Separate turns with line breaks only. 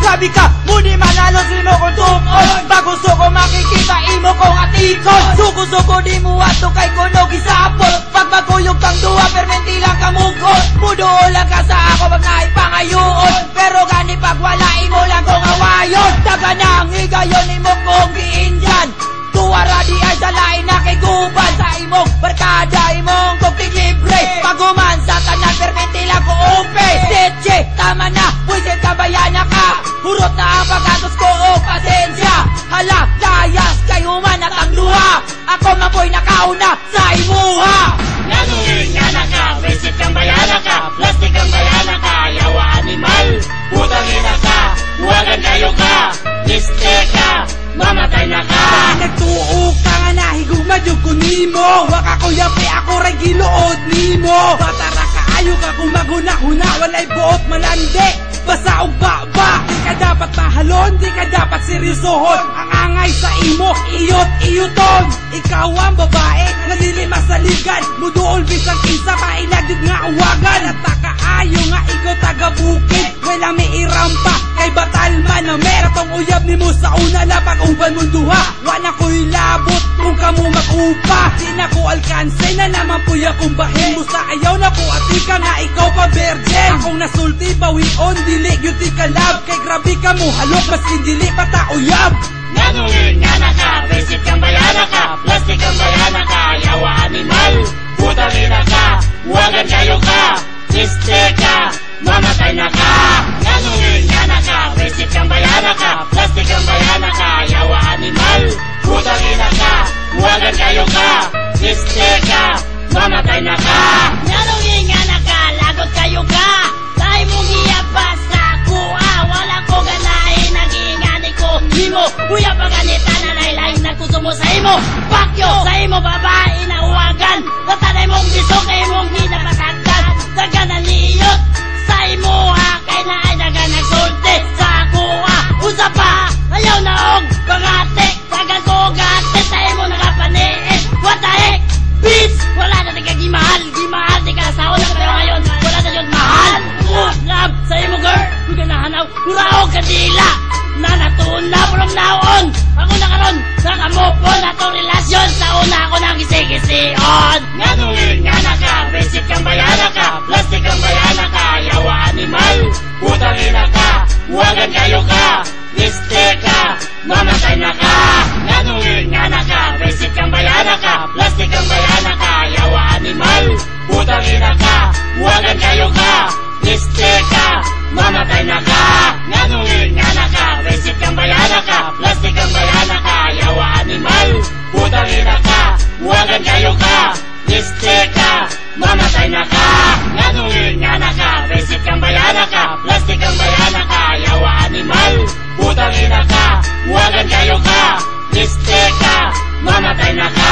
Grabe ka, muni manalo sino kong tukol. Pag gusto ko makikita imo kong atikon. Suko-suko di mo ato kay kunog isapol. Pag magkuyog kang duwa permenti lang kamugol. Muduol lang ka sa ako pag naipangayoon. Pero gani pag wala imo lang kong awayon. Taga nang higayon imo kong giinjan. Tuwara di ay sa lain na kay guban. Sa imong barkada imong kong libre. Paguman sa tanan permenti lang ko upe. Teche, tama na, buisit ka bayana ka. Hurot na ang pagkatos ko o pasensya. Hala, dayas kay human at ang luha. Ako mapoy nakauna sa imuha.
Nanungin nga na ka, visit kang bayana ka. Plastic kang bayana ka, yawa animal. Putang ina ka, huwagan kayo ka. Liste ka, mamatay na ka.
Nagtuo ka nga na higugmadyog ko nimo. Waka ko yapi ako rin giluod nimo. Batara ka ayo ka kung maghuna-huna. Walay buot malandi. Basa og baba, di ka dapat mahalon, di ka dapat seryosohon. Ang angay sa imo, iyot-iyoton. Ikaw ang babae, nadili masaligan. Muduol bisang isa, pailagid nga awagan. At nakaayo nga ikaw taga-bukid. Wala may irampa, kay batalman na meratong uyab ni mo sa una. Lapag uban mong duha, wana ko'y labot kung kamo mag-upa. Di na ko alkanse na naman puya kung bahin mo sa ayaw na ko. At ika nga ikaw pa virgin. Akong nasulti, bawion, dili yuti ka love. Kay grabe ka mo halok, mas dili pa ta uyab.
Nanungin nga na ka, visit kang bayana ka. Plastic kang bayana ka, yawa animal. Putang ina ka, huwagan kayo ka. Liste ka, mamatay na ka. Nanungin nga na ka, visit kang bayana ka. Plastic kang bayana ka, yawa animal. Putang ina ka, huwagan kayo ka. Liste ka, mamatay na ka. Nanungin nga na ka, lagot kayo ka. Tayo mong iyabas sa kuha. Wala ko ganahin, nag-iingani ko. Imo, kuya pa ganita na lain-lain na gusto mo sa imo. Pakyo, sa imo babae na uwagan. Natanay mong biso, kay mong ginapasagdan. Daga na niyot, sa imo ha. Kay na ay daga nagsulti sa kuha. Usa pa, ayaw na og pangate. Daga ko gate, sa imo nakapaniit. What the heck, bitch? Wala na nagkagimahal, gimahal, di ka asawa na. Pero ngayon, wala na yun mahal. Love, sa imo girl, kung ganahanaw, kuraog kadila. Na natuon na from now on. Ako na karon, nakamupon na to relasyon. Sa una ako nang gisi-gisi-on. Nanungin nga na ka, visit kang bayana ka. Plastic kang bayana ka, yawa animal. Putang ina ka, huwagan kayo ka. Liste ka, mamatay na ka. Nanungin nga na ka, visit kang bayana ka. Plastic kang bayana ka, yawa animal. Putang ina ka, huwagan kayo ka. Liste ka, mamatay na ka. Nanungin nga na ka, visit kang bayana ka. Plastic kang bayana ka, yawa animal. Putang ina ka, huwagan kayo ka. Liste ka, mamatay na ka. Nanungin nga na ka, visit kang bayana ka. Plastic kang bayana ka, yawa animal. Putang ina ka, huwagan kayo ka. Liste ka, mamatay na ka.